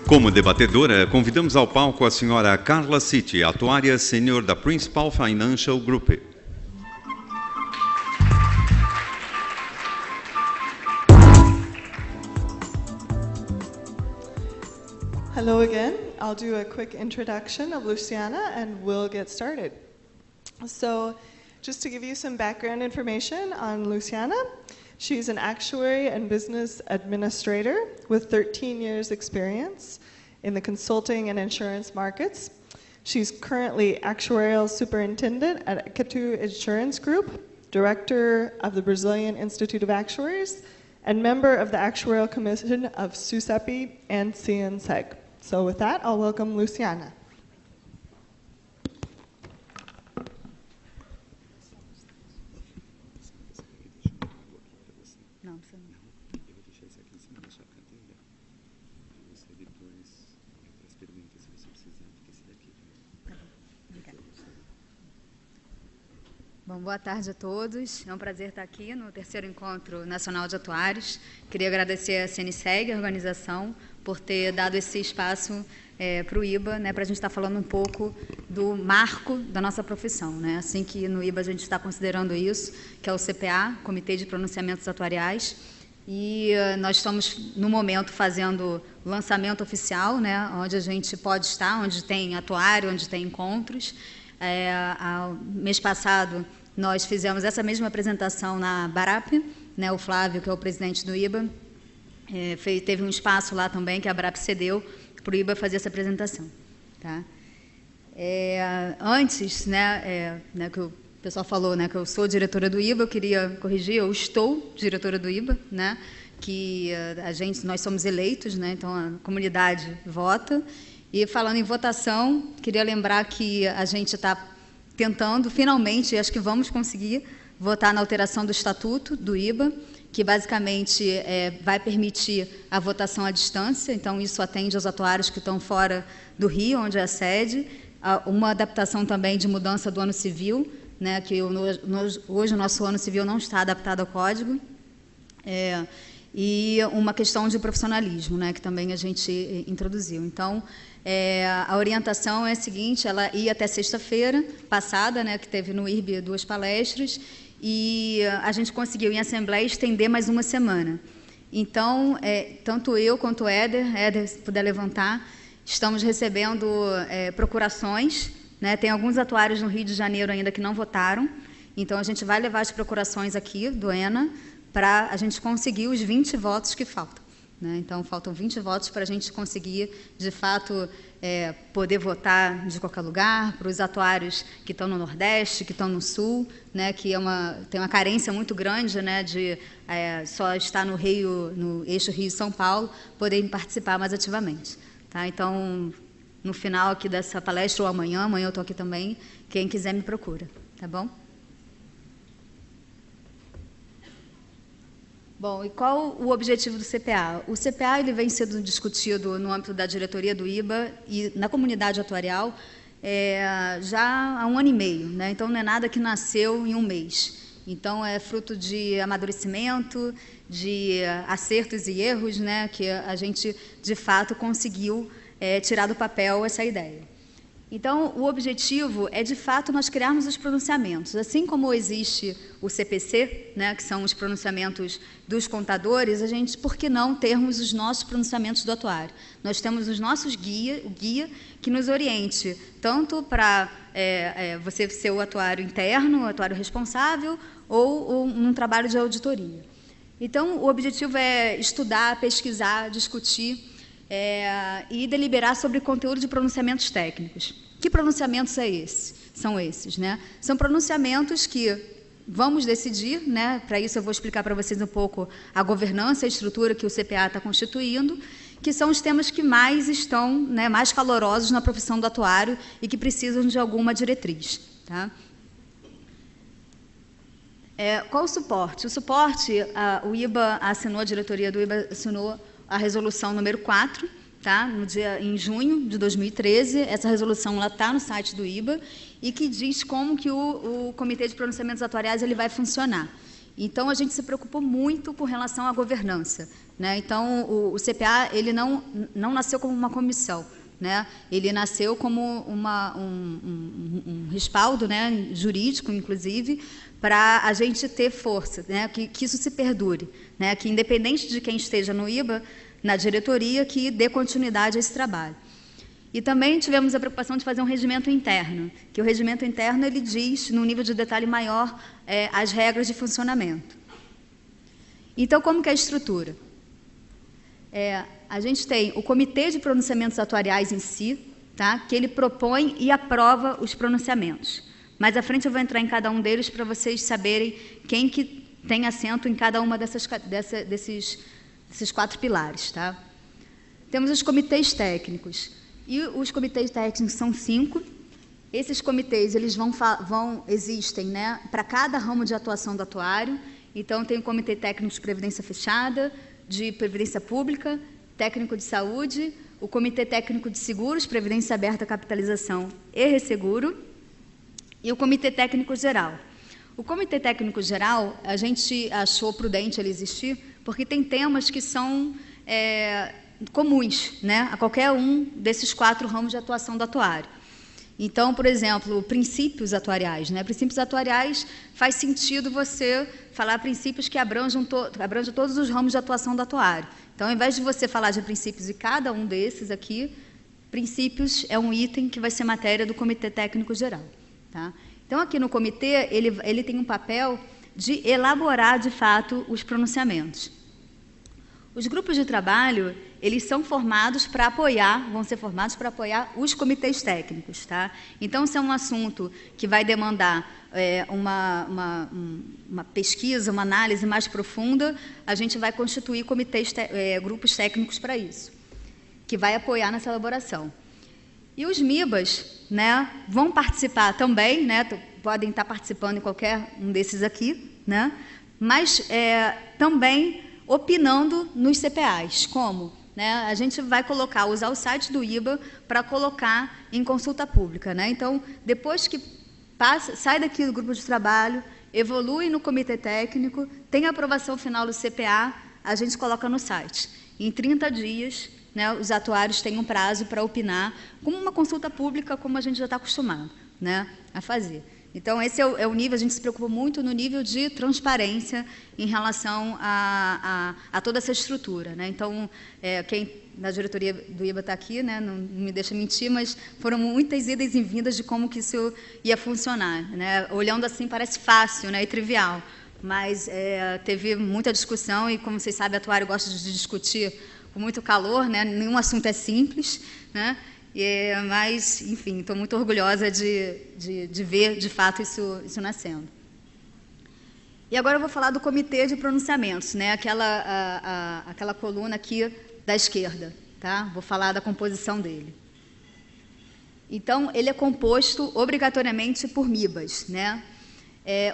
Como debatedora, convidamos ao palco a senhora Carla City, atuária sênior da Principal Financial Group. Hello again. I'll do a quick introduction of Luciana and we'll get started. So, just to give you some background information on Luciana, she's an actuary and business administrator with 13 years experience in the consulting and insurance markets. She's currently actuarial superintendent at Iketu Insurance Group, director of the Brazilian Institute of Actuaries, and member of the Actuarial Commission of SUSEPI and CNSEG. So with that, I'll welcome Luciana. Bom, boa tarde a todos. É um prazer estar aqui no terceiro Encontro Nacional de Atuários. Queria agradecer a CNSEG, a organização, por ter dado esse espaço para o IBA, para a gente estar falando um pouco do marco da nossa profissão. Assim que no IBA a gente está considerando isso, que é o CPA, Comitê de Pronunciamentos Atuariais, e nós estamos, no momento, fazendo o lançamento oficial, onde a gente pode estar, onde tem atuário, onde tem encontros. Mês passado, nós fizemos essa mesma apresentação na BARAP, o Flávio, que é o presidente do IBA, teve um espaço lá também que a BARAP cedeu para o IBA fazer essa apresentação. Tá? Antes, que o pessoal falou que eu sou diretora do IBA, eu queria corrigir, eu estou diretora do IBA, que nós somos eleitos, então a comunidade vota. E falando em votação, queria lembrar que a gente está tentando, finalmente, acho que vamos conseguir votar na alteração do Estatuto do IBA, que basicamente vai permitir a votação à distância, então isso atende aos atuários que estão fora do Rio, onde é a sede, uma adaptação também de mudança do ano civil, que hoje o nosso ano civil não está adaptado ao Código, e uma questão de profissionalismo, que também a gente introduziu. Então, a orientação é a seguinte, ela ia até sexta-feira passada, que teve no IRB 2 palestras, e a gente conseguiu, em assembleia, estender mais uma semana. Então, tanto eu quanto o Éder, se puder levantar, estamos recebendo procurações, tem alguns atuários no Rio de Janeiro ainda que não votaram, então a gente vai levar as procurações aqui do ENA para a gente conseguir os 20 votos que faltam. Então, faltam 20 votos para a gente conseguir, de fato, poder votar de qualquer lugar, para os atuários que estão no Nordeste, que estão no Sul, que tem uma carência muito grande de só estar no eixo Rio-São Paulo, poderem participar mais ativamente. Tá? Então, no final aqui dessa palestra, ou amanhã eu estou aqui também, quem quiser me procura, tá bom? Bom, e qual o objetivo do CPA? O CPA ele vem sendo discutido no âmbito da diretoria do IBA e na comunidade atuarial já há 1 ano e meio. Então, não é nada que nasceu em um mês. Então, é fruto de amadurecimento, de acertos e erros, que a gente, de fato, conseguiu tirar do papel essa ideia. Então, o objetivo é, de fato, nós criarmos os pronunciamentos. Assim como existe o CPC, que são os pronunciamentos dos contadores, a gente, por que não termos os nossos pronunciamentos do atuário? Nós temos os nossos o guia que nos oriente, tanto para você ser o atuário interno, o atuário responsável, ou num trabalho de auditoria. Então, o objetivo é estudar, pesquisar, discutir, e deliberar sobre conteúdo de pronunciamentos técnicos. Que pronunciamentos são esses? São pronunciamentos que vamos decidir, para isso eu vou explicar para vocês um pouco a governança, a estrutura que o CPA está constituindo, que são os temas que mais estão, mais calorosos na profissão do atuário e que precisam de alguma diretriz. Tá? Qual o suporte? O suporte, o IBA assinou, a diretoria do IBA assinou a resolução número 4, tá? Em junho de 2013, essa resolução está no site do IBA e que diz como que o Comitê de Pronunciamentos Atuariais ele vai funcionar. Então, a gente se preocupou muito com relação à governança, né? Então, o CPA ele não nasceu como uma comissão, né? Ele nasceu como um respaldo, né, jurídico, inclusive, para a gente ter força, né, que isso se perdure, né, que independente de quem esteja no IBA, na diretoria, que dê continuidade a esse trabalho. E também tivemos a preocupação de fazer um regimento interno, que o regimento interno ele diz, num nível de detalhe maior, as regras de funcionamento. Então, como que é a estrutura? A gente tem o Comitê de Pronunciamentos Atuariais em si, tá? Que ele propõe e aprova os pronunciamentos. Mais à frente eu vou entrar em cada um deles para vocês saberem quem que tem assento em cada uma desses 4 pilares. Tá? Temos os comitês técnicos. E os comitês técnicos são 5. Esses comitês eles existem, né, para cada ramo de atuação do atuário. Então, tem o Comitê Técnico de Previdência Fechada, de Previdência Pública, Técnico de Saúde, o Comitê Técnico de Seguros, Previdência Aberta, Capitalização e Resseguro, e o Comitê Técnico Geral. O Comitê Técnico Geral, a gente achou prudente ele existir, porque tem temas que são comuns, né, a qualquer um desses 4 ramos de atuação do atuário. Então, por exemplo, princípios atuariais, né? Princípios atuariais faz sentido você falar princípios que abrangem todos os ramos de atuação do atuário. Então, ao invés de você falar de princípios de cada um desses aqui, princípios é um item que vai ser matéria do Comitê Técnico Geral. Tá? Então, aqui no comitê, ele tem um papel de elaborar, de fato, os pronunciamentos. Os grupos de trabalho, eles são formados para apoiar, vão ser formados para apoiar os comitês técnicos. Tá? Então, se é um assunto que vai demandar uma pesquisa, uma análise mais profunda, a gente vai constituir grupos técnicos para isso, que vai apoiar nessa elaboração. E os MIBAs, né, vão participar também, né, podem estar participando em qualquer um desses aqui, né, mas também opinando nos CPAs. Como? Né, a gente vai usar o site do IBA para colocar em consulta pública. Né? Então, depois que sai daqui do grupo de trabalho, evolui no comitê técnico, tem a aprovação final do CPA, a gente coloca no site. Em 30 dias, né, os atuários têm um prazo para opinar, como uma consulta pública, como a gente já está acostumado, né, a fazer. Então, esse é o nível, a gente se preocupa muito no nível de transparência em relação a toda essa estrutura. Né? Então, quem na diretoria do IBA está aqui, né, não me deixa mentir, mas foram muitas idas e vindas de como que isso ia funcionar. Né? Olhando assim, parece fácil, né, e trivial, mas teve muita discussão e, como vocês sabem, o atuário gosta de discutir com muito calor, né? Nenhum assunto é simples, né? Mas, enfim, estou muito orgulhosa de ver, de fato, isso nascendo. E agora eu vou falar do Comitê de Pronunciamentos, né? Aquela coluna aqui da esquerda. Tá? Vou falar da composição dele. Então, ele é composto obrigatoriamente por MIBAs. Né?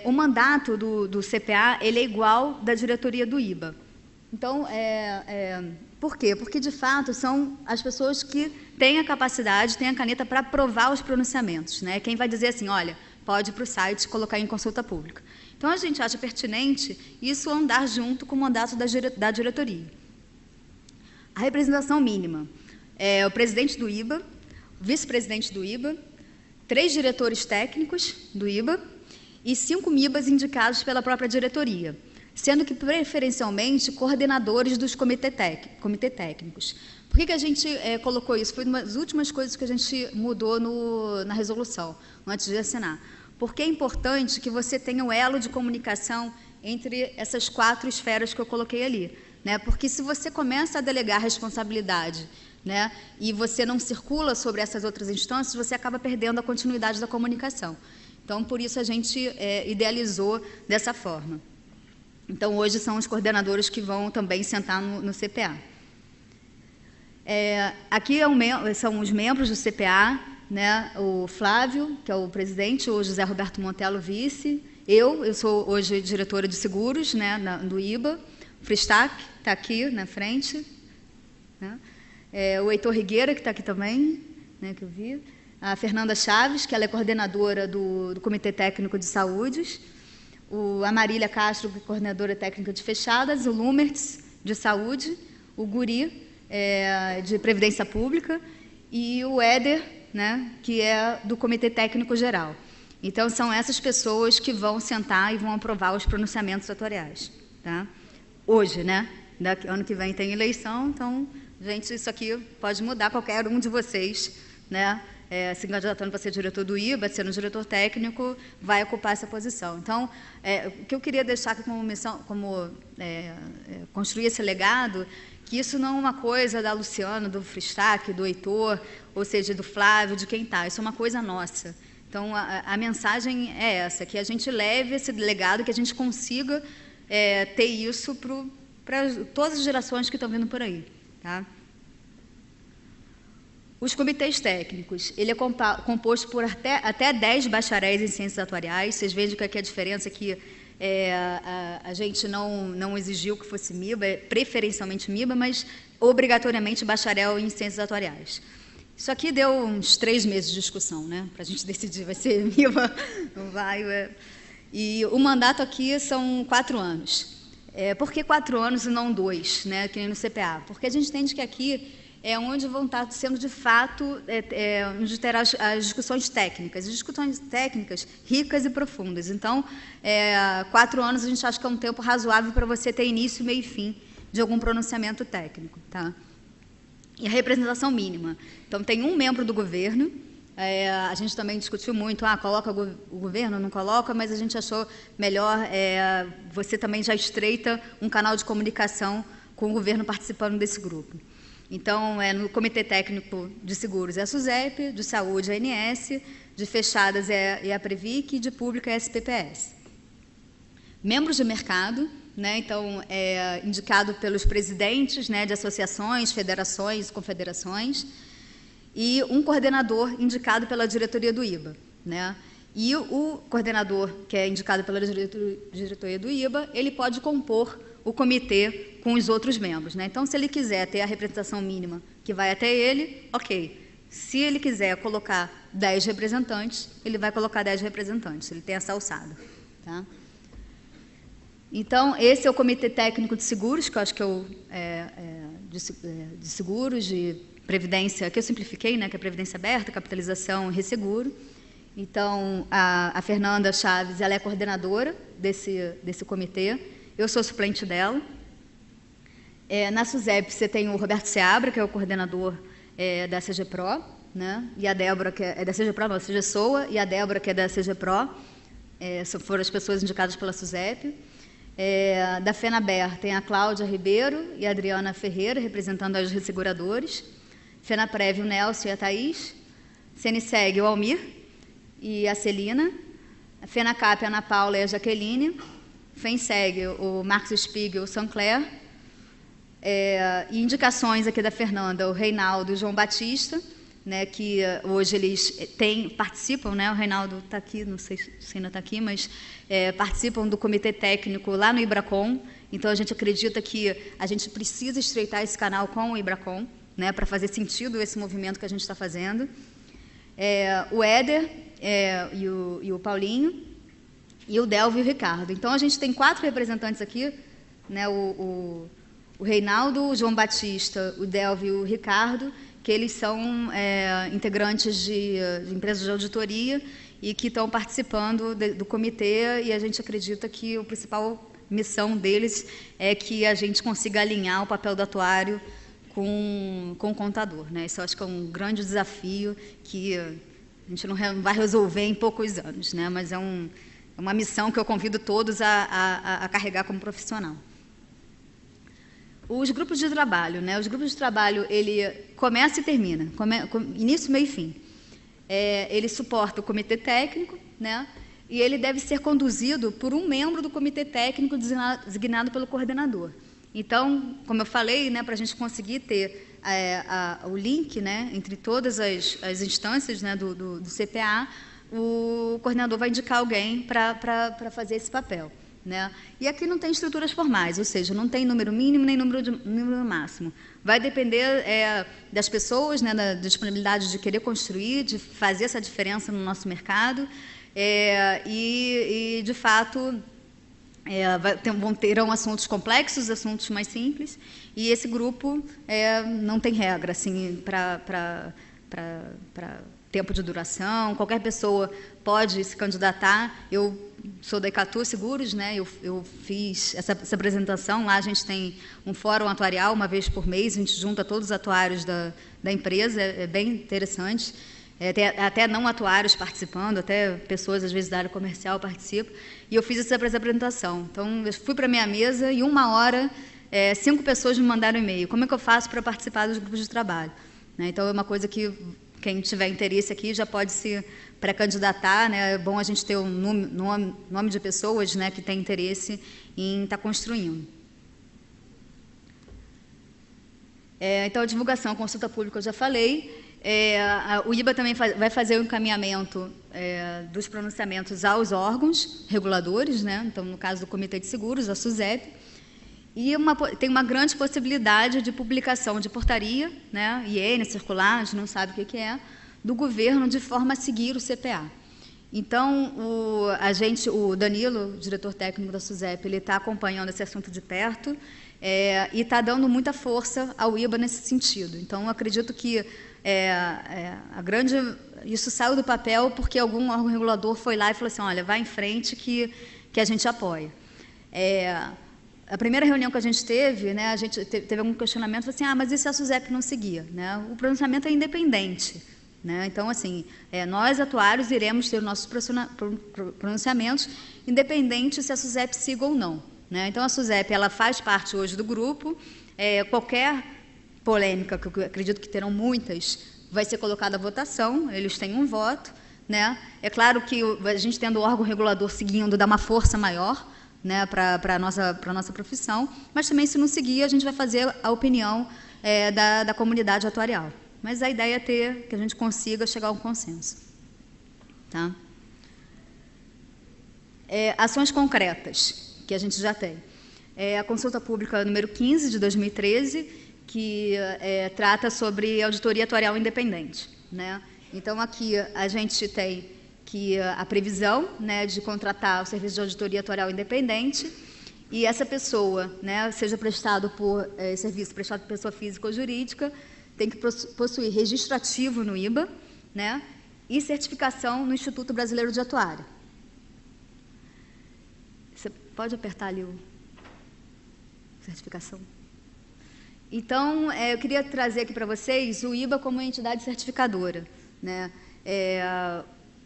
O mandato do CPA ele é igual da diretoria do IBA. Então, por quê? Porque, de fato, são as pessoas que têm a capacidade, têm a caneta para aprovar os pronunciamentos. Né? Quem vai dizer assim, olha, pode ir para o site colocar em consulta pública. Então, a gente acha pertinente isso andar junto com o mandato da diretoria. A representação mínima é o presidente do IBA, o vice-presidente do IBA, 3 diretores técnicos do IBA e 5 MIBAs indicados pela própria diretoria, sendo que, preferencialmente, coordenadores dos comitê técnicos. Por que a gente colocou isso? Foi uma das últimas coisas que a gente mudou na resolução, antes de assinar. Porque é importante que você tenha um elo de comunicação entre essas 4 esferas que eu coloquei ali. Né? Porque se você começa a delegar responsabilidade, né, e você não circula sobre essas outras instâncias, você acaba perdendo a continuidade da comunicação. Então, por isso, a gente idealizou dessa forma. Então, hoje são os coordenadores que vão também sentar no CPA. Aqui são os membros do CPA, né? O Flávio, que é o presidente, o José Roberto Montelo, vice. Eu sou hoje diretora de seguros, né, do IBA. O Fristac está aqui na frente. Né? O Heitor Rigueira, que está aqui também, né, que eu vi. A Fernanda Chaves, que ela é coordenadora do Comitê Técnico de Saúde. a Marília Castro, coordenadora técnica de fechadas, o Lumertz, de saúde, o Guri, de previdência pública, e o Éder, né, que é do Comitê Técnico Geral. Então, são essas pessoas que vão sentar e vão aprovar os pronunciamentos atuariais. Tá? Hoje, né? Ano que vem tem eleição, então, gente, isso aqui pode mudar, qualquer um de vocês, né? Se candidatando para ser diretor do IBA, sendo diretor técnico, vai ocupar essa posição. Então, o que eu queria deixar aqui como missão, construir esse legado, que isso não é uma coisa da Luciana, do Fristac, do Heitor, ou seja, do Flávio, de quem está, isso é uma coisa nossa. Então, a mensagem é essa, que a gente leve esse legado, que a gente consiga ter isso para todas as gerações que estão vindo por aí. Tá? Os comitês técnicos, ele é composto por até 10 bacharéis em ciências atuariais. Vocês veem que aqui a diferença é que a gente não exigiu que fosse MIBA, preferencialmente MIBA, mas obrigatoriamente bacharel em ciências atuariais. Isso aqui deu uns 3 meses de discussão, né? Para a gente decidir, vai ser MIBA, não vai. E o mandato aqui são 4 anos. Por que 4 anos e não 2, né? Que nem no CPA? Porque a gente entende que aqui é onde vão estar sendo, de fato, onde terá as discussões técnicas ricas e profundas. Então, 4 anos a gente acha que é um tempo razoável para você ter início, meio e fim de algum pronunciamento técnico. Tá? E a representação mínima. Então, tem um membro do governo, a gente também discutiu muito, coloca o governo, não coloca, mas a gente achou melhor, você também já estreita um canal de comunicação com o governo participando desse grupo. Então, no Comitê Técnico de Seguros é a SUSEP, de Saúde é a ANS, de Fechadas é a Previc e de Pública é a SPPS. Membros de mercado, né, então, indicado pelos presidentes, né, de associações, federações e confederações, e um coordenador indicado pela diretoria do IBA. Né? E o coordenador, que é indicado pela diretoria do IBA, ele pode compor o comitê com os outros membros. Né? Então, se ele quiser ter a representação mínima que vai até ele, ok. Se ele quiser colocar 10 representantes, ele vai colocar 10 representantes, ele tem essa alçada. Tá? Então, esse é o Comitê Técnico de Seguros, que eu acho que de seguros, de previdência, que eu simplifiquei, né, que é previdência aberta, capitalização e resseguro. Então, a Fernanda Chaves, ela é coordenadora desse comitê, eu sou suplente dela. Na SUSEP, você tem o Roberto Seabra, que é o coordenador da CGPRO, né, e a Débora, que é da CGPRO, não, CGSOA, e a Débora, que é da CGPRO, foram as pessoas indicadas pela SUSEP. Da FENABER tem a Cláudia Ribeiro e a Adriana Ferreira, representando os resseguradores. FENAPREV, o Nelson e a Thaís. CNSEG, o Almir e a Celina. A FENACAP, a Ana Paula e a Jaqueline. FENSEG, o Marcos Spiegel e o Sancler. E indicações aqui da Fernanda, o Reinaldo e o João Batista, né, que hoje eles participam, né, o Reinaldo está aqui, não sei se ainda está aqui, mas participam do comitê técnico lá no IBRACON. Então, a gente acredita que a gente precisa estreitar esse canal com o IBRACON, né, para fazer sentido esse movimento que a gente está fazendo. O Éder e o Paulinho, e o Delvio e o Ricardo. Então, a gente tem 4 representantes aqui, né, o Reinaldo, o João Batista, o Delvio e o Ricardo, que eles são integrantes de empresas de auditoria e que estão participando do comitê, e a gente acredita que a principal missão deles é que a gente consiga alinhar o papel do atuário com o contador. Né? Isso eu acho que é um grande desafio que a gente não vai resolver em poucos anos, né? Mas é uma missão que eu convido todos a carregar como profissional. Os grupos de trabalho, né? Os grupos de trabalho, ele começa e termina, início, meio e fim. Ele suporta o comitê técnico, né? E ele deve ser conduzido por um membro do comitê técnico designado pelo coordenador. Então, como eu falei, né, para a gente conseguir ter o link, né, entre todas as instâncias, né, do CPA, o coordenador vai indicar alguém para fazer esse papel. Né? E aqui não tem estruturas formais, ou seja, não tem número mínimo nem número máximo. Vai depender das pessoas, né, da disponibilidade de querer construir, de fazer essa diferença no nosso mercado, e de fato, terão assuntos complexos, assuntos mais simples, e esse grupo não tem regra assim, para tempo de duração, qualquer pessoa pode se candidatar. Eu sou da Icatu Seguros, né? Eu fiz essa apresentação, lá a gente tem um fórum atuarial, uma vez por mês, a gente junta todos os atuários da empresa, é bem interessante. Tem até não atuários participando, até pessoas, às vezes, da área comercial participam. E eu fiz essa apresentação. Então, eu fui para a minha mesa e, 1 hora, 5 pessoas me mandaram e-mail. Como é que eu faço para participar dos grupos de trabalho? Né? Então, é uma coisa que quem tiver interesse aqui já pode se pré-candidatar. Né? É bom a gente ter um nome de pessoas, né, que têm interesse em estar construindo. Então, a divulgação, a consulta pública, eu já falei. O IBA também vai fazer o encaminhamento dos pronunciamentos aos órgãos reguladores, né? Então, no caso do Comitê de Seguros, a SUSEP, e tem uma grande possibilidade de publicação de portaria, né? IN, circular, a gente não sabe o que é, do governo de forma a seguir o CPA. Então, o Danilo, diretor técnico da SUSEP, ele está acompanhando esse assunto de perto e está dando muita força ao IBA nesse sentido. Então, eu acredito que isso saiu do papel porque algum órgão regulador foi lá e falou assim, olha, vai em frente que a gente apoia. A primeira reunião que a gente teve, né, a gente teve algum questionamento, falou assim, mas e se a SUSEP não seguia? Né? O pronunciamento é independente. Né? Então, assim, nós, atuários, iremos ter os nossos pronunciamentos, independente se a SUSEP siga ou não. Né? Então, a SUSEP ela faz parte hoje do grupo, qualquer polêmica, que eu acredito que terão muitas, vai ser colocada à votação, eles têm um voto. Né? É claro que a gente tendo o órgão regulador seguindo dá uma força maior, né, para a nossa profissão, mas também, se não seguir, a gente vai fazer a opinião da comunidade atuarial. Mas a ideia é que a gente consiga chegar a um consenso. Tá? Ações concretas, que a gente já tem. A consulta pública número 15, de 2013, que trata sobre auditoria atuarial independente. Né? Então, aqui a gente tem que a previsão, né, de contratar o serviço de auditoria atuarial independente, e essa pessoa, né, seja prestado serviço prestado por pessoa física ou jurídica, tem que possuir registro ativo no IBA, né, e certificação no Instituto Brasileiro de Atuária. Você pode apertar ali o certificação? Então, eu queria trazer aqui para vocês o IBA como entidade certificadora. Né?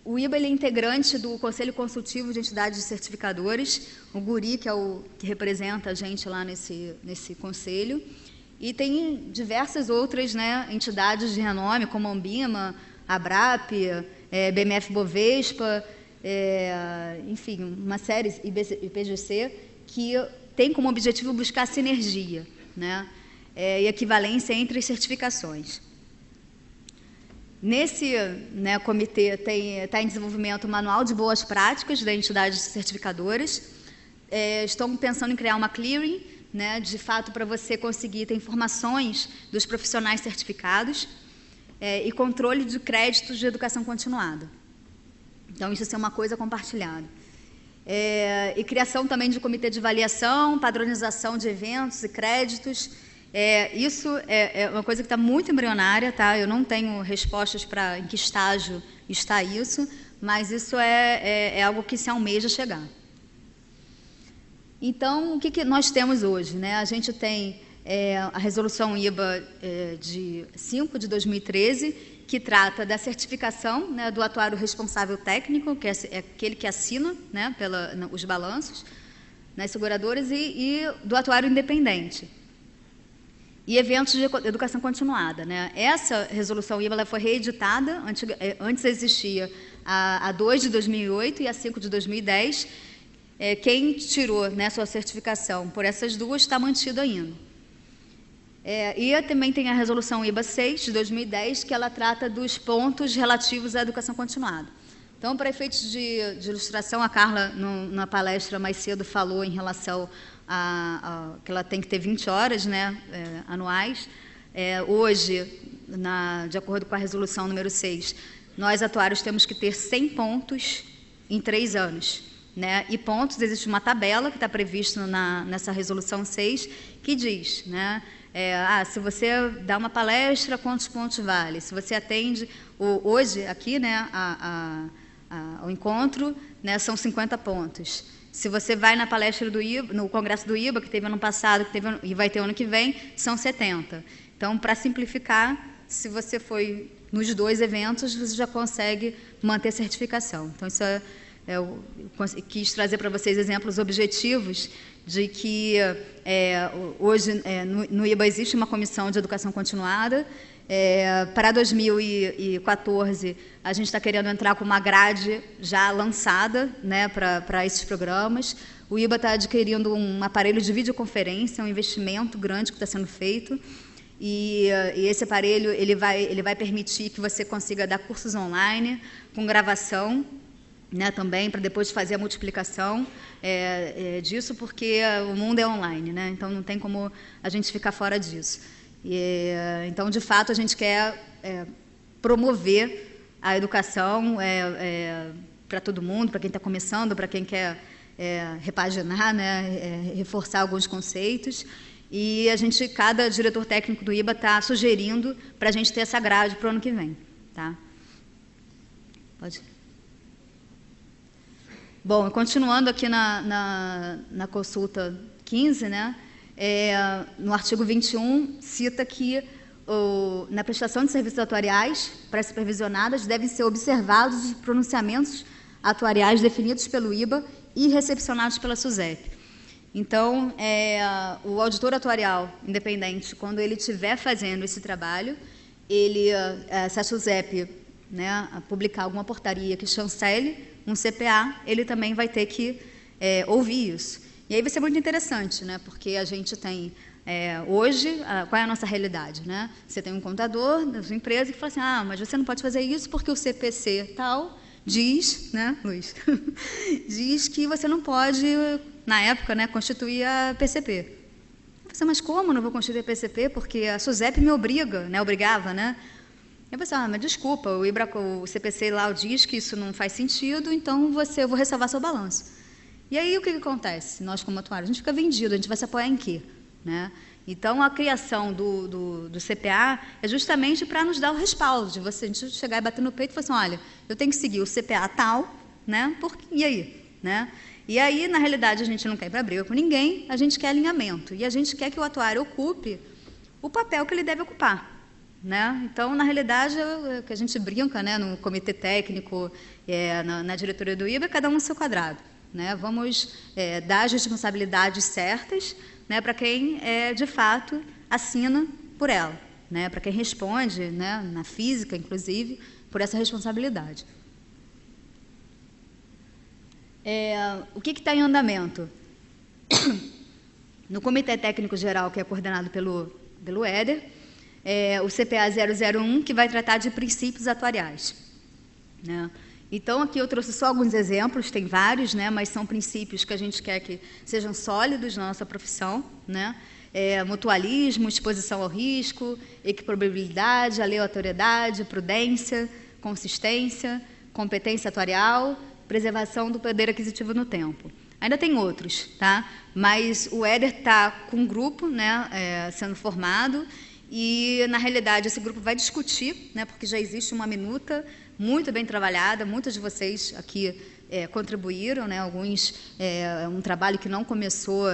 O IBA ele é integrante do Conselho Consultivo de Entidades Certificadores, o GURI, que é o que representa a gente lá nesse conselho, e tem diversas outras, né, entidades de renome, como a Ambima, a ABRAP, BMF Bovespa, enfim, uma série, IPGC, que tem como objetivo buscar sinergia, né, e equivalência entre as certificações. Nesse, né, comitê está em desenvolvimento o Manual de Boas Práticas das Entidades Certificadoras. Estão pensando em criar uma clearing, né, de fato, para você conseguir ter informações dos profissionais certificados e controle de créditos de educação continuada. Então, isso é uma coisa compartilhada. E criação também de comitê de avaliação, padronização de eventos e créditos. Isso é uma coisa que está muito embrionária, tá? Eu não tenho respostas para em que estágio está isso, mas isso é algo que se almeja chegar. Então, o que nós temos hoje? Né? A gente tem a resolução IBA de 5 de 2013, que trata da certificação, né, do atuário responsável técnico, que é aquele que assina, né, os balanços nas seguradoras, e do atuário independente. E eventos de educação continuada. Né? Essa resolução IBA ela foi reeditada, antes existia a 2 de 2008 e a 5 de 2010. Quem tirou, né, sua certificação por essas duas está mantido ainda. E também tem a resolução IBA 6 de 2010, que ela trata dos pontos relativos à educação continuada. Então, para efeitos de ilustração, a Carla, na palestra mais cedo, falou em relação que ela tem que ter 20 horas, né, anuais. Hoje, de acordo com a resolução número 6, nós atuários temos que ter 100 pontos em 3 anos. né, e pontos. Existe uma tabela que está prevista nessa resolução 6, que diz, né, se você dá uma palestra, quantos pontos vale? Se você atende, hoje aqui, né, o encontro, né, são 50 pontos. Se você vai na palestra do IBA, no congresso do IBA, que teve ano passado, e vai ter ano que vem, são 70. Então, para simplificar, se você foi nos 2 eventos, você já consegue manter a certificação. Então, isso eu quis trazer para vocês exemplos objetivos de que hoje no IBA existe uma comissão de educação continuada. Para 2014, a gente está querendo entrar com uma grade já lançada, né, para esses programas. O IBA está adquirindo um aparelho de videoconferência, um investimento grande que está sendo feito. E esse aparelho ele vai permitir que você consiga dar cursos online, com gravação, né, também, para depois fazer a multiplicação disso, porque o mundo é online, né, então não tem como a gente ficar fora disso. Então, de fato, a gente quer promover a educação para todo mundo, para quem está começando, para quem quer repaginar, né, reforçar alguns conceitos. E cada diretor técnico do IBA está sugerindo para a gente ter essa grade para o ano que vem. Tá? Pode. Bom, continuando aqui na consulta 15, né, no artigo 21, cita que na prestação de serviços atuariais pré-supervisionadas devem ser observados os pronunciamentos atuariais definidos pelo IBA e recepcionados pela SUSEP. Então, o auditor atuarial independente, quando ele estiver fazendo esse trabalho, se a SUSEP, né, publicar alguma portaria que chancele um CPA, ele também vai ter que ouvir isso. E aí vai ser muito interessante, né, porque a gente tem, hoje, qual é a nossa realidade? Né? Você tem um contador da sua empresa que fala assim, mas você não pode fazer isso porque o CPC tal diz, né, Luiz, diz que você não pode, na época, né, constituir a PCP. Mas como não vou constituir a PCP? Porque a SUSEP me obriga, né, obrigava, né? Eu pensei, mas desculpa, o CPC lá diz que isso não faz sentido, então eu vou ressalvar seu balanço. E aí o que acontece? Nós, como atuários, a gente fica vendido, a gente vai se apoiar em quê? Né? Então, a criação do CPA é justamente para nos dar o respaldo, de a gente chegar e bater no peito e falar assim, olha, eu tenho que seguir o CPA tal, né? E aí? Né? E aí, na realidade, a gente não quer ir para briga com ninguém, a gente quer alinhamento. E a gente quer que o atuário ocupe o papel que ele deve ocupar. Né? Então, na realidade, que a gente brinca, né, no comitê técnico, na diretoria do IBA, cada um no seu quadrado. Né? Vamos dar as responsabilidades certas, né, para quem, de fato, assina por ela, né, para quem responde, né, na física, inclusive, por essa responsabilidade. O que está em andamento? No Comitê Técnico Geral, que é coordenado pelo Éder, o CPA 001, que vai tratar de princípios atuariais. Né? Então, aqui eu trouxe só alguns exemplos, tem vários, né, mas são princípios que a gente quer que sejam sólidos na nossa profissão, né? Mutualismo, exposição ao risco, equiprobabilidade, aleatoriedade, prudência, consistência, competência atuarial, preservação do poder aquisitivo no tempo. Ainda tem outros, tá? Mas o Éder está com um grupo, né, sendo formado, e, na realidade, esse grupo vai discutir, né, porque já existe uma minuta muito bem trabalhada, muitos de vocês aqui contribuíram, né, alguns, um trabalho que não começou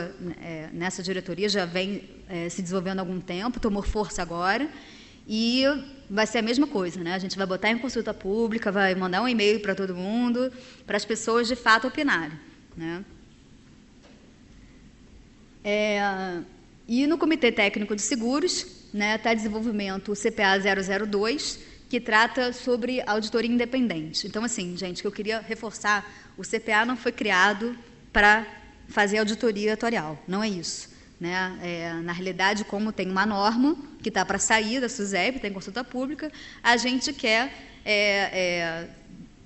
nessa diretoria, já vem se desenvolvendo há algum tempo, tomou força agora, e vai ser a mesma coisa, né? A gente vai botar em consulta pública, vai mandar um e-mail para todo mundo, para as pessoas de fato opinarem, né? E no Comitê Técnico de Seguros, né, está em desenvolvimento o CPA 002, que trata sobre auditoria independente. Então, assim, gente, que eu queria reforçar, o CPA não foi criado para fazer auditoria atuarial, não é isso. Né? Na realidade, como tem uma norma que está para sair da SUSEP, tem consulta pública, a gente quer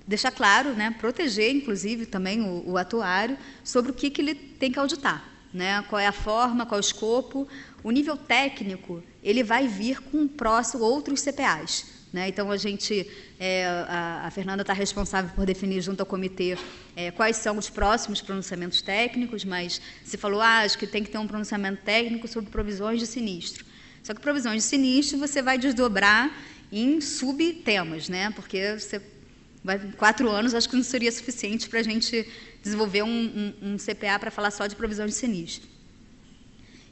deixar claro, né, proteger, inclusive, também o atuário sobre o que ele tem que auditar. Né? Qual é a forma, qual é o escopo. O nível técnico, ele vai vir com outros CPAs. né? Então, a Fernanda está responsável por definir junto ao comitê quais são os próximos pronunciamentos técnicos, mas se falou, acho que tem que ter um pronunciamento técnico sobre provisões de sinistro. Só que provisões de sinistro você vai desdobrar em subtemas, né? Porque você vai 4 anos, acho que não seria suficiente para a gente desenvolver um CPA para falar só de provisões de sinistro.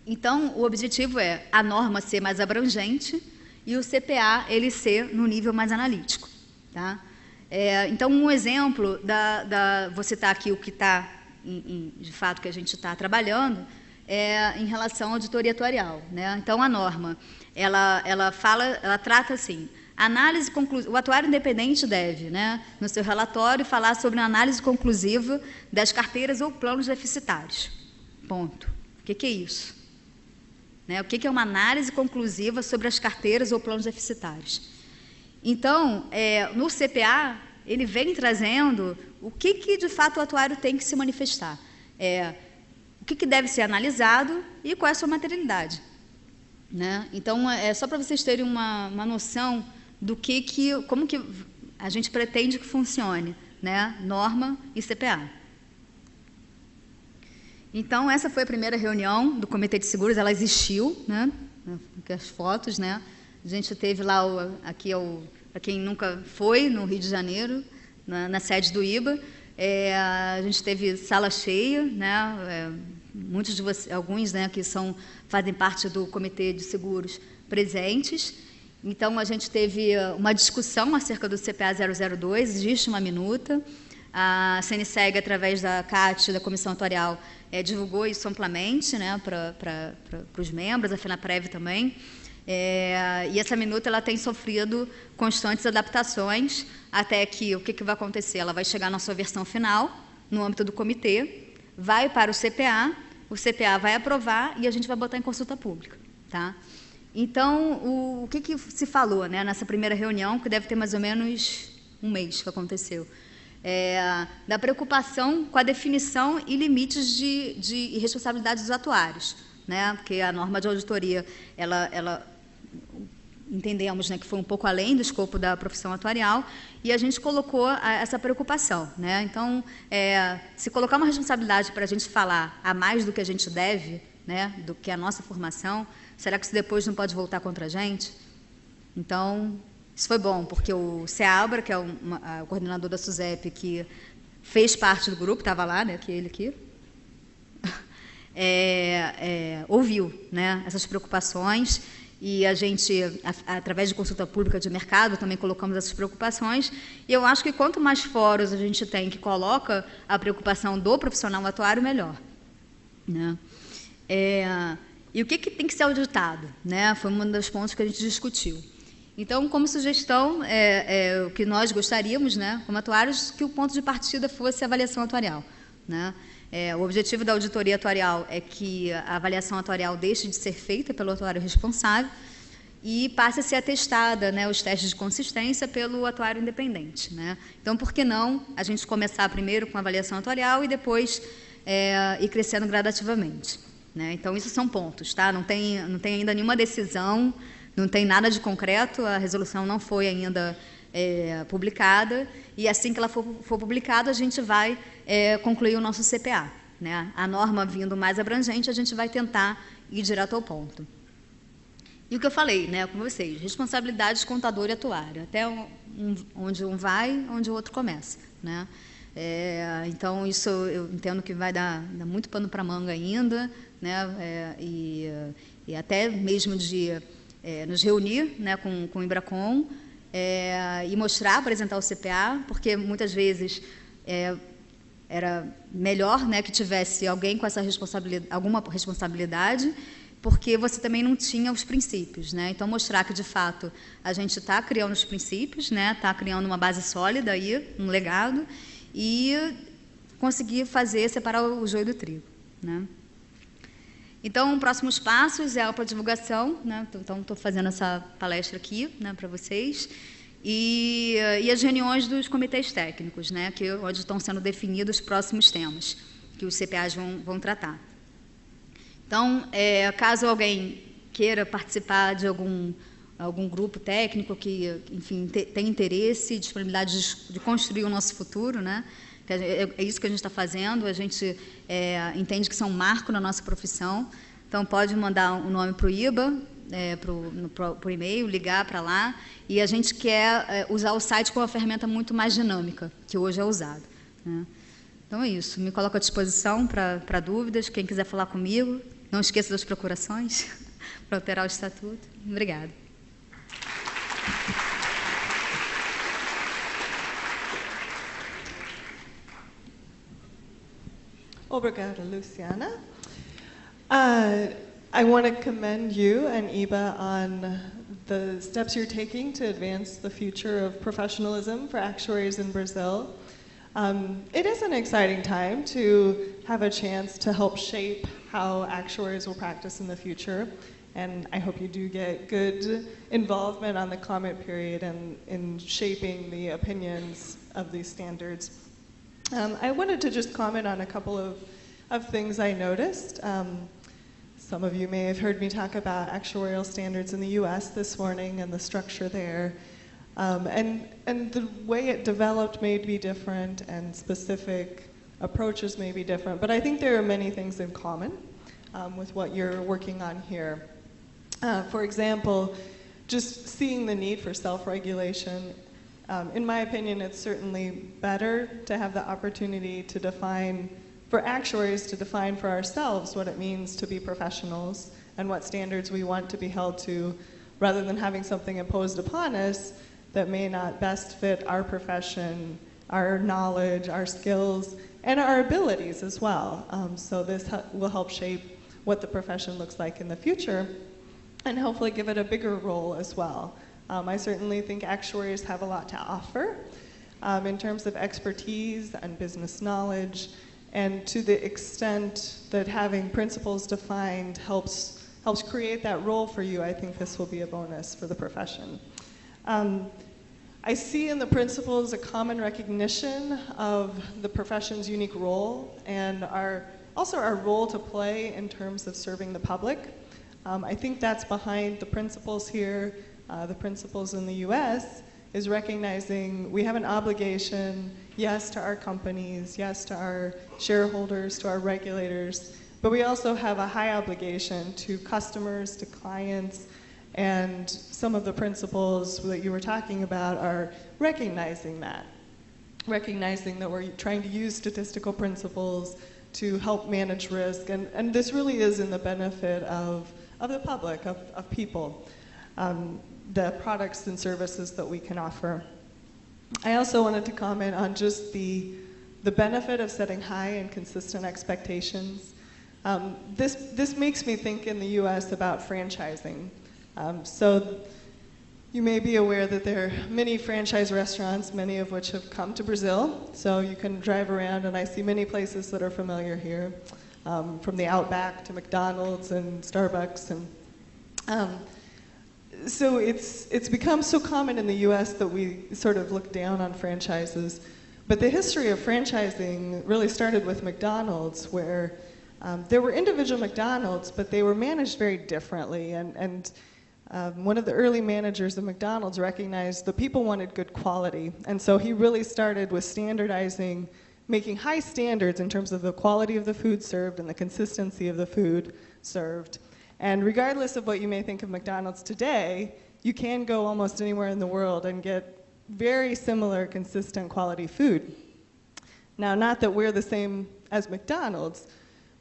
Então, o objetivo é a norma ser mais abrangente e o CPA ele ser no nível mais analítico, tá? Então, um exemplo vou citar aqui o que está, de fato, que a gente está trabalhando, em relação à auditoria atuarial, né? Então, a norma, ela trata assim, análise conclusiva, o atuário independente deve, né, no seu relatório, falar sobre uma análise conclusiva das carteiras ou planos deficitários. Ponto. O que é isso? Né, o que é uma análise conclusiva sobre as carteiras ou planos deficitários? Então, no CPA, ele vem trazendo o que de fato o atuário tem que se manifestar. O que deve ser analisado e qual é a sua materialidade. Né? Então, só para vocês terem uma noção do como que a gente pretende que funcione, né? Norma e CPA. Então, essa foi a primeira reunião do Comitê de Seguros, ela existiu, né? As fotos, né? A gente teve lá, para quem nunca foi, no Rio de Janeiro, na sede do IBA, a gente teve sala cheia, né? Muitos de vocês, alguns, né, que fazem parte do Comitê de Seguros presentes. Então, a gente teve uma discussão acerca do CPA 002, existe uma minuta. A CNSEG, através da CAT, da Comissão Atuarial, divulgou isso amplamente, né, para os membros, a FENAPREV também. E essa minuta ela tem sofrido constantes adaptações, até que o que vai acontecer? Ela vai chegar na sua versão final, no âmbito do comitê, vai para o CPA vai aprovar e a gente vai botar em consulta pública. Tá? Então, o que se falou, né, nessa primeira reunião, que deve ter mais ou menos um mês que aconteceu, da preocupação com a definição e limites de responsabilidade dos atuários, né, porque a norma de auditoria, ela entendemos, né, que foi um pouco além do escopo da profissão atuarial, e a gente colocou essa preocupação. Né? Então, se colocar uma responsabilidade para a gente falar a mais do que a gente deve, né, do que a nossa formação, será que isso depois não pode voltar contra a gente? Então, isso foi bom, porque o Seabra, que é o coordenador da SUSEP, que fez parte do grupo, estava lá, né, que ele aqui, ouviu, né, essas preocupações, e a gente, através de consulta pública de mercado, também colocamos essas preocupações, e eu acho que quanto mais fóruns a gente tem que coloca a preocupação do profissional atuário, melhor. Né? E o que tem que ser auditado? Né? Foi um dos pontos que a gente discutiu. Então, como sugestão, o que nós gostaríamos, né, como atuários, que o ponto de partida fosse a avaliação atuarial. Né? O objetivo da auditoria atuarial é que a avaliação atuarial deixe de ser feita pelo atuário responsável e passe a ser atestada, né, os testes de consistência pelo atuário independente. Né? Então, por que não a gente começar primeiro com a avaliação atuarial e depois ir crescendo gradativamente? Né? Então, isso são pontos. Tá? Não tem ainda nenhuma decisão, não tem nada de concreto, a resolução não foi ainda publicada, e assim que ela for publicada, a gente vai concluir o nosso CPA. Né? A norma vindo mais abrangente, a gente vai tentar ir direto ao ponto. E o que eu falei, né, com vocês, responsabilidade de contador e atuário, até onde um vai, onde o outro começa. Né? Então, isso eu entendo que vai dar muito pano para manga ainda, né, e até mesmo de nos reunir, né, com o IBRACON, e mostrar, apresentar o CPA, porque muitas vezes era melhor, né, que tivesse alguém com essa responsabilidade, alguma responsabilidade, porque você também não tinha os princípios. Né? Então, mostrar que, de fato, a gente está criando os princípios, né, está criando uma base sólida, aí, um legado, e conseguir separar o joio do trigo. Né? Então, próximos passos é a ampla divulgação, né? Então, estou fazendo essa palestra aqui, né, para vocês, e as reuniões dos comitês técnicos, né, onde estão sendo definidos os próximos temas que os CPAs vão tratar. Então, caso alguém queira participar de algum algum grupo técnico que, enfim, tem interesse e disponibilidade de construir o nosso futuro, né? É isso que a gente está fazendo, a gente entende que isso é um marco na nossa profissão, então pode mandar um nome para o IBA, por e-mail, ligar para lá, e a gente quer usar o site como uma ferramenta muito mais dinâmica, que hoje é usado, né? Então é isso, me coloco à disposição para dúvidas, quem quiser falar comigo, não esqueça das procurações para alterar o estatuto. Obrigada. Obrigada, Luciana. I want to commend you and IBA on the steps you're taking to advance the future of professionalism for actuaries in Brazil. It is an exciting time to have a chance to help shape how actuaries will practice in the future, and I hope you do get good involvement on the comment period and in shaping the opinions of these standards. I wanted to just comment on a couple of things I noticed. Some of you may have heard me talk about actuarial standards in the US this morning and the structure there. And the way it developed may be different and specific approaches may be different, but I think there are many things in common with what you're working on here. For example, just seeing the need for self-regulation. In my opinion, it's certainly better to have the opportunity to define, for actuaries to define for ourselves what it means to be professionals and what standards we want to be held to, rather than having something imposed upon us that may not best fit our profession, our knowledge, our skills, and our abilities as well. So this will help shape what the profession looks like in the future and hopefully give it a bigger role as well. I certainly think actuaries have a lot to offer in terms of expertise and business knowledge, and to the extent that having principles defined helps create that role for you, I think this will be a bonus for the profession. I see in the principles a common recognition of the profession's unique role and also our role to play in terms of serving the public. I think that's behind the principles here. The principles in the US is recognizing we have an obligation, yes, to our companies, yes, to our shareholders, to our regulators, but we also have a high obligation to customers, to clients, and some of the principles that you were talking about are recognizing that we're trying to use statistical principles to help manage risk, and this really is in the benefit of the public, of people. The products and services that we can offer. I also wanted to comment on just the benefit of setting high and consistent expectations. This makes me think in the US about franchising. So you may be aware that there are many franchise restaurants, many of which have come to Brazil. So you can drive around and I see many places that are familiar here, from the Outback to McDonald's and Starbucks. And so it's become so common in the US that we sort of look down on franchises. But the history of franchising really started with McDonald's, where there were individual McDonald's, but they were managed very differently. And one of the early managers of McDonald's recognized the people wanted good quality. And so he really started with standardizing, making high standards in terms of the quality of the food served and the consistency of the food served. And regardless of what you may think of McDonald's today, you can go almost anywhere in the world and get very similar, consistent quality food. Now, not that we're the same as McDonald's,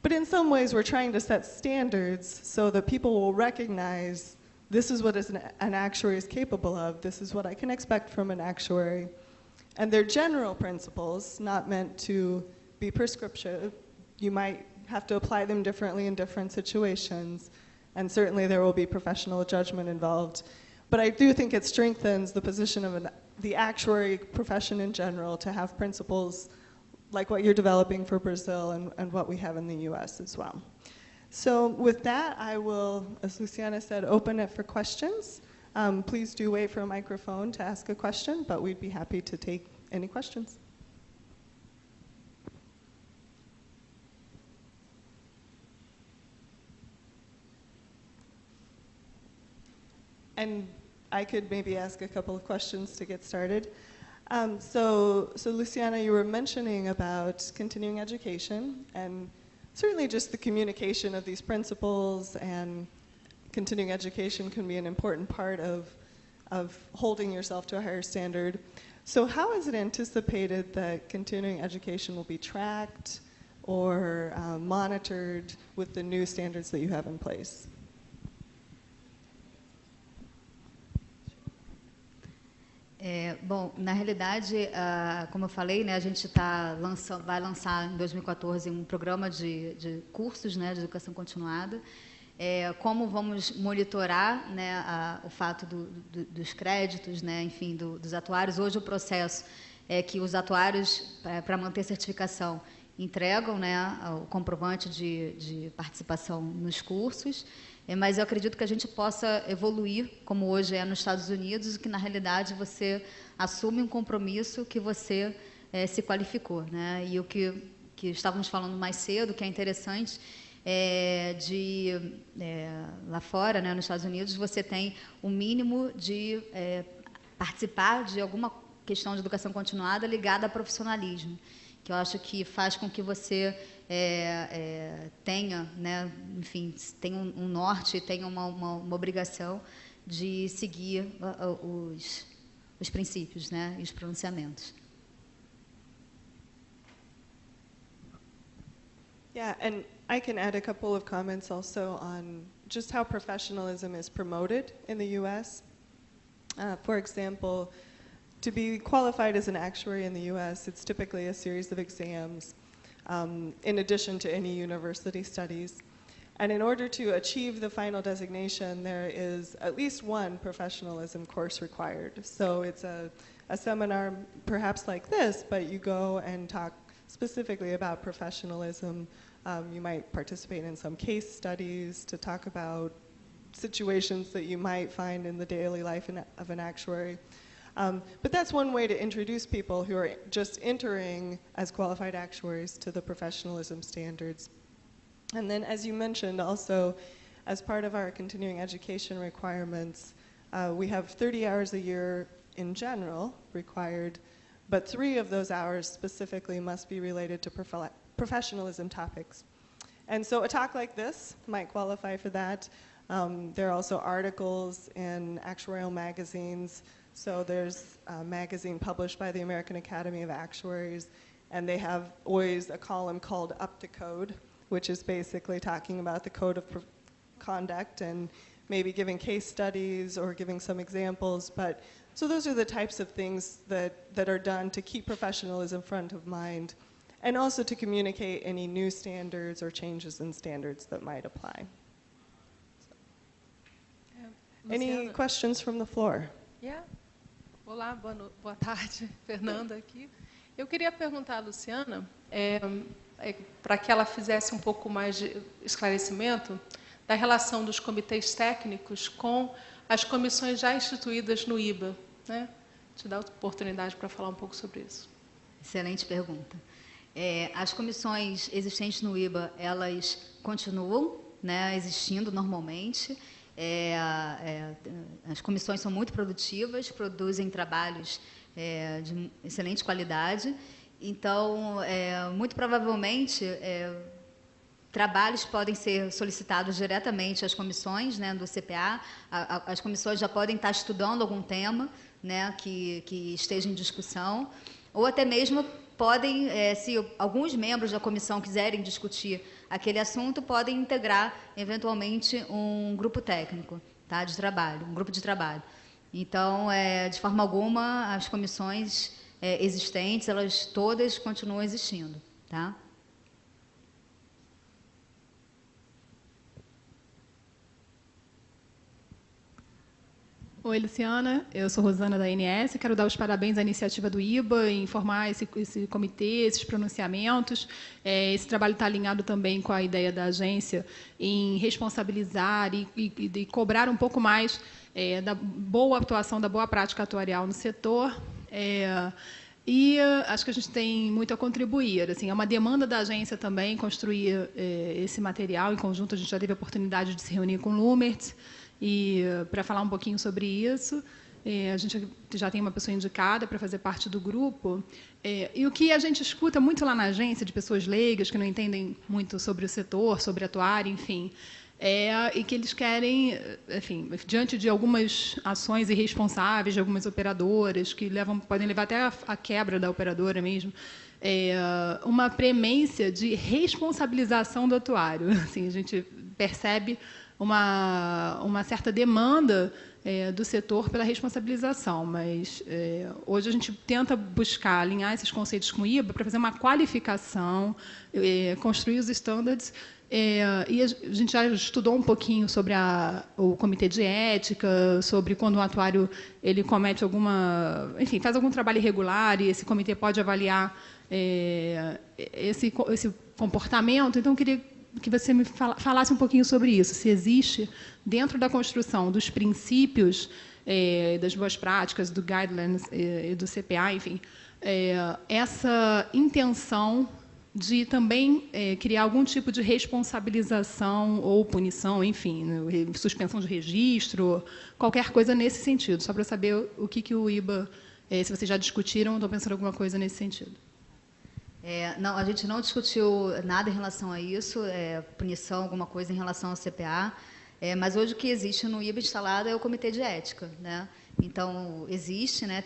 but in some ways we're trying to set standards so that people will recognize this is what an actuary is capable of, this is what I can expect from an actuary. And they're general principles, not meant to be prescriptive. You might have to apply them differently in different situations. And certainly there will be professional judgment involved. But I do think it strengthens the position of the actuary profession in general to have principles like what you're developing for Brazil and what we have in the US as well. So with that, I will, as Luciana said, open it for questions. Please do wait for a microphone to ask a question, but we'd be happy to take any questions. And I could maybe ask a couple of questions to get started. So Luciana, you were mentioning about continuing education, and certainly just the communication of these principles, and continuing education can be an important part of holding yourself to a higher standard. So how is it anticipated that continuing education will be tracked or monitored with the new standards that you have in place? Bom, na realidade, como eu falei, né, a gente vai lançar em 2014 um programa de cursos, né, de educação continuada. Como vamos monitorar, né, o fato dos créditos, né, enfim, dos atuários. Hoje o processo é que os atuários, para manter certificação, entregam, né, o comprovante de participação nos cursos. Mas eu acredito que a gente possa evoluir, como hoje é nos Estados Unidos, que na realidade você assume um compromisso que você se qualificou, né? E o que estávamos falando mais cedo, que é interessante, lá fora, né, nos Estados Unidos, você tem o mínimo de participar de alguma questão de educação continuada ligada a profissionalismo, que eu acho que faz com que você tenha, né, enfim, tenha um norte, tenha uma obrigação de seguir os princípios, né, e os pronunciamentos. Yeah, and I can add a couple of comments also on just how professionalism is promoted in the U.S. For example, to be qualified as an actuary in the U.S., it's typically a series of exams in addition to any university studies. And in order to achieve the final designation, there is at least one professionalism course required. So it's a seminar perhaps like this, but you go and talk specifically about professionalism. You might participate in some case studies to talk about situations that you might find in the daily life of an actuary. But that's one way to introduce people who are just entering as qualified actuaries to the professionalism standards. And then, as you mentioned also, as part of our continuing education requirements, we have 30 hours a year in general required, but 3 of those hours specifically must be related to professionalism topics. And so a talk like this might qualify for that. There are also articles in actuarial magazines. So there's a magazine published by the American Academy of Actuaries, and they have always a column called Up to Code, which is basically talking about the code of conduct and maybe giving case studies or giving some examples. But so those are the types of things that are done to keep professionalism front of mind, and also to communicate any new standards or changes in standards that might apply. Any questions from the floor? Yeah. Olá, boa tarde, Fernanda aqui. Eu queria perguntar à Luciana, para que ela fizesse um pouco mais de esclarecimento da relação dos comitês técnicos com as comissões já instituídas no IBA, né? Te dá a oportunidade para falar um pouco sobre isso. Excelente pergunta. As comissões existentes no IBA, elas continuam, né, existindo normalmente. As comissões são muito produtivas, produzem trabalhos de excelente qualidade. Então, muito provavelmente, trabalhos podem ser solicitados diretamente às comissões, né, do CPA. As comissões já podem estar estudando algum tema, né, que esteja em discussão, ou até mesmo podem, se alguns membros da comissão quiserem discutir aquele assunto, podem integrar, eventualmente, um grupo técnico, tá, de trabalho, um grupo de trabalho. Então, de forma alguma, as comissões existentes, elas todas continuam existindo, tá? Oi, Luciana. Eu sou Rosana, da ANS. Quero dar os parabéns à iniciativa do IBA em formar esse comitê, esses pronunciamentos. Esse trabalho está alinhado também com a ideia da agência em responsabilizar e cobrar um pouco mais da boa atuação, da boa prática atuarial no setor. E acho que a gente tem muito a contribuir. Assim, é uma demanda da agência também construir esse material. Em conjunto, a gente já teve a oportunidade de se reunir com o Lumertz. E para falar um pouquinho sobre isso, a gente já tem uma pessoa indicada para fazer parte do grupo. E o que a gente escuta muito lá na agência de pessoas leigas que não entendem muito sobre o setor, sobre a atuária, enfim, e que eles querem, enfim, diante de algumas ações irresponsáveis de algumas operadoras que podem levar até a quebra da operadora mesmo, uma premência de responsabilização do atuário. Assim, a gente percebe uma certa demanda do setor pela responsabilização, mas hoje a gente tenta buscar alinhar esses conceitos com o IBA para fazer uma qualificação, construir os standards. E a gente já estudou um pouquinho sobre o comitê de ética, sobre quando o atuário ele comete enfim, faz algum trabalho irregular e esse comitê pode avaliar esse comportamento. Então, eu queria que você me falasse um pouquinho sobre isso, se existe, dentro da construção dos princípios das boas práticas, do guidelines e do CPA, enfim, essa intenção de também criar algum tipo de responsabilização ou punição, enfim, suspensão de registro, qualquer coisa nesse sentido, só para saber o que o IBA, se vocês já discutiram, estão pensando em alguma coisa nesse sentido. Não, a gente não discutiu nada em relação a isso, punição, alguma coisa em relação ao CPA, mas hoje o que existe no IBA instalado é o comitê de ética, né? Então, existe, né,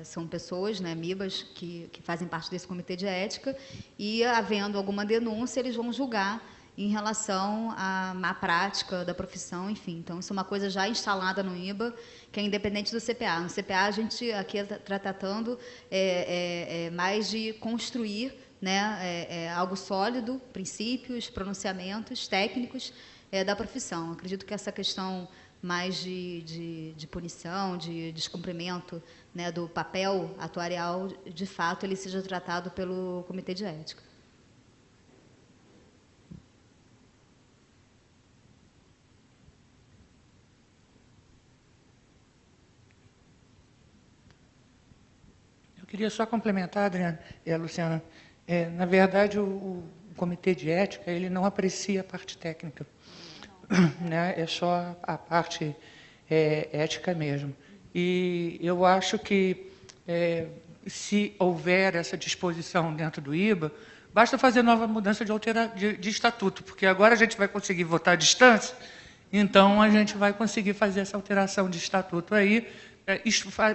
são pessoas, né, MIBAs, que fazem parte desse comitê de ética, e, havendo alguma denúncia, eles vão julgar em relação à má prática da profissão, enfim. Então, isso é uma coisa já instalada no IBA, que é independente do CPA. No CPA, a gente aqui está tratando mais de construir, né, algo sólido, princípios, pronunciamentos técnicos da profissão. Acredito que essa questão mais de punição, de descumprimento, né, do papel atuarial, de fato, ele seja tratado pelo Comitê de Ética. Eu queria só complementar, Adriana, Luciana. Na verdade, o Comitê de Ética ele não aprecia a parte técnica. Né? É só a parte ética mesmo. E eu acho que, se houver essa disposição dentro do IBA, basta fazer nova mudança de estatuto, porque agora a gente vai conseguir votar à distância, então a gente vai conseguir fazer essa alteração de estatuto aí,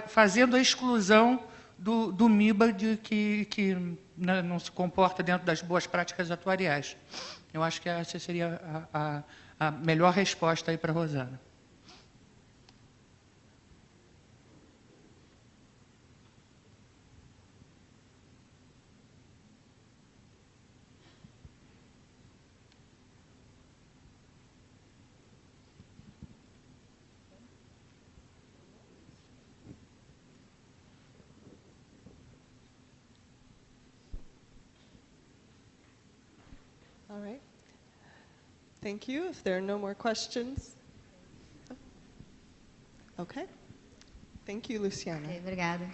fazendo a exclusão do MIBA que não se comporta dentro das boas práticas atuariais. Eu acho que essa seria a melhor resposta aí para a Rosana. All right. Thank you. If there are no more questions. Okay. Thank you, Luciana. Okay, obrigada.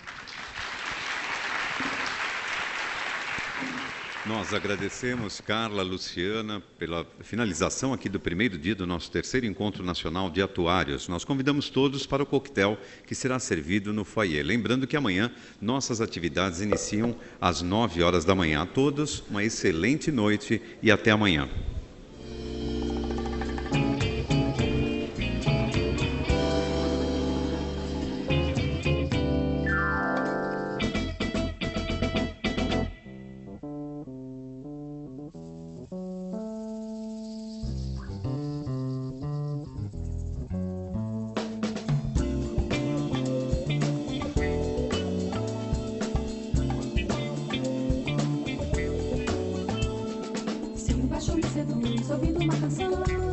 Nós agradecemos, Carla, Luciana, pela finalização aqui do primeiro dia do nosso terceiro Encontro Nacional de Atuários. Nós convidamos todos para o coquetel que será servido no foyer. Lembrando que amanhã nossas atividades iniciam às 9 horas da manhã. A todos, uma excelente noite e até amanhã. Se me baixou me seduz ouvindo uma canção.